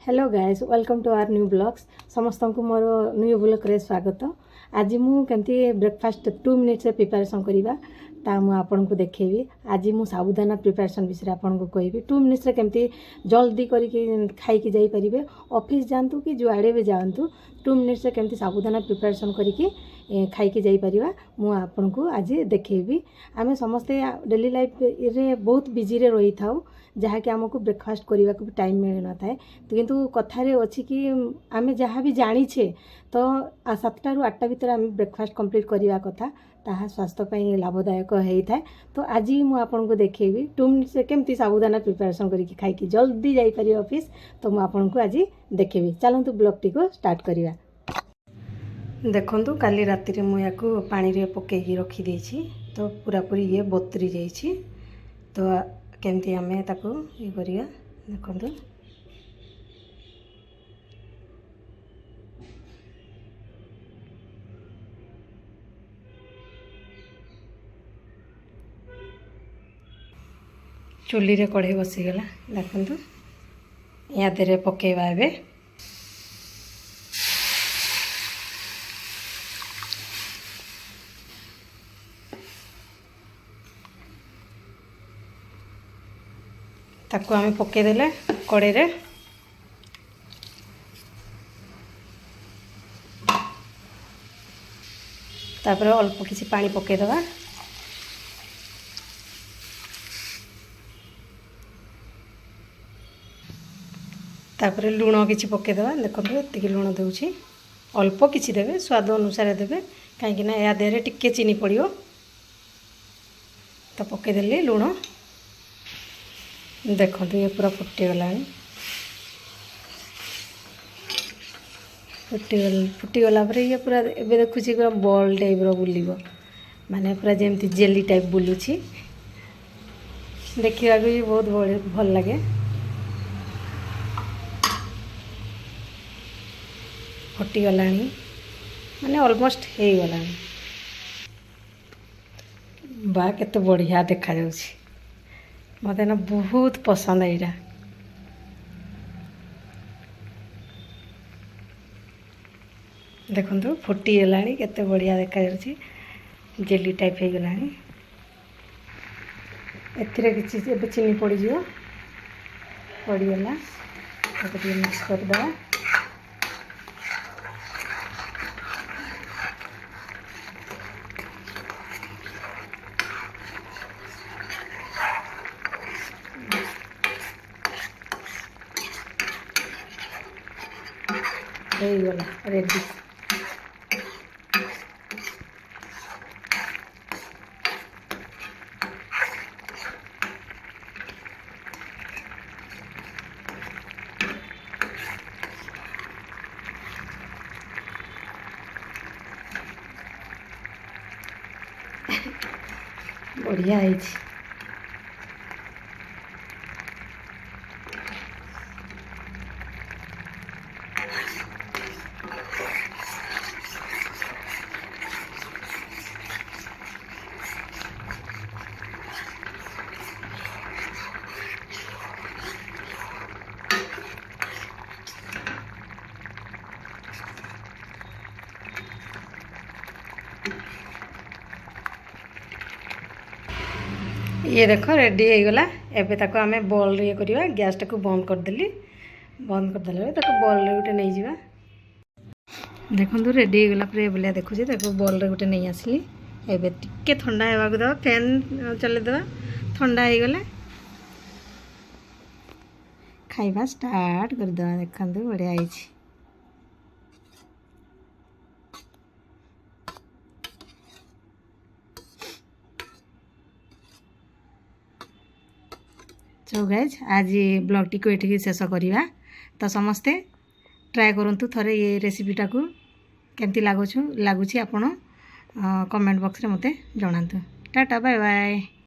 Hello guys welcome to our new blogs समस्त को more new blog रे स्वागत। आज मु केमती ब्रेकफास्ट 2 मिनिट्स रे प्रिपरेशन करिबा ता मु आपन को देखेबी। आज मु साबुदाना प्रिपरेशन विषय आपन को कहबी 2 मिनिट्स रे केमती जल्दी करिके खाई के जाई परिबे। ऑफिस जानतु कि जुआड़े भी जानतु 2 मिनिट्स रे केमती साबुदाना प्रिपरेशन करिके खाई के जाई परिबा मु आपन को आज देखेबी। आमे समस्ते डेली लाइफ रे बहुत बिजी रे रही थाउ जहाँकि आमको ब्रेकफास्ट करने को भी टाइम मिल न था किंतु कथारे अच्छी कि आमे जहाँ भी जानीछे तो 7टा ରୁ 8टा भितर आम ब्रेकफास्ट कंप्लीट करवा कथा ताहा स्वास्थ्य लाभदायक होता है। तो आज मु आपन को देखेबी 2 मिनिट्स केमती साबुदाना प्रिपरेशन करके खाई जल्दी जाई पारी ऑफिस। तो मु आपन को आज देखेबी। चलतु ब्लॉग टी को स्टार्ट करवा। देखंतु काली राति रे मु याको पानी रे पकेकी रखी देछि तो पूरा पूरी ये बतरी जाइछि। तो केमती आमे ताको ये करिया देखंतु चुली रे कढ़ई बसी गला देखंतु या देरे पकेबा एबे ताको आमे पके देले कढ़ई रे तापर अल्प किसी पानी पके दवा तापर लुण किसी पके दवा देखो एतिक लुण दूची अल्प किसी देवे स्वाद अनुसार देवे कहीं ना या देहरे टिके चीनी पड़ो तो पकेदेली लुण देखो ये पूरा फुटीगला फुटीगला ये पूरा एबे देखुची पूरा बॉल टाइप रो बुलिबो माने पूरा जेमती जेली टाइप बुलुची देखिया भी बहुत भल लगे। फुटीगला माने ऑलमोस्ट हे गला बा केते बढ़िया देखा जाउची मते ना बहुत पसंद है। देखो फुटीगला केते बढ़िया देखा जाउची जेली टाइप हो गला एथिरे किछि चीनी पड़ जिवो पड़गला मिक्स कर दवा गला रेडी। बढ़िया है। ये देखो रेडी हो गला। एबे ताको आमे बॉल रे करवा गैस टाको बंद कर देली बंद कर देले ताको बॉल रे उठे नहीं जिवा। देखंतु रेडी हो गला प्रे बोलिया देखुची ताको बॉल रे उठे नहीं आसली। एबे टिके ठंडा हेबा को दवा फैन चले दवा ठंडा हो गला खाइबा स्टार्ट कर दवा। देखंतु बढ़िया आइछि। सो गाइज आज ब्लॉग टी को ये शेष करवा। तो समस्ते ट्राए करंतु थरे ये रेसिपीटा को केमती लगुच आपण कमेंट बॉक्स रे मते जणांतु। Tata bye bye.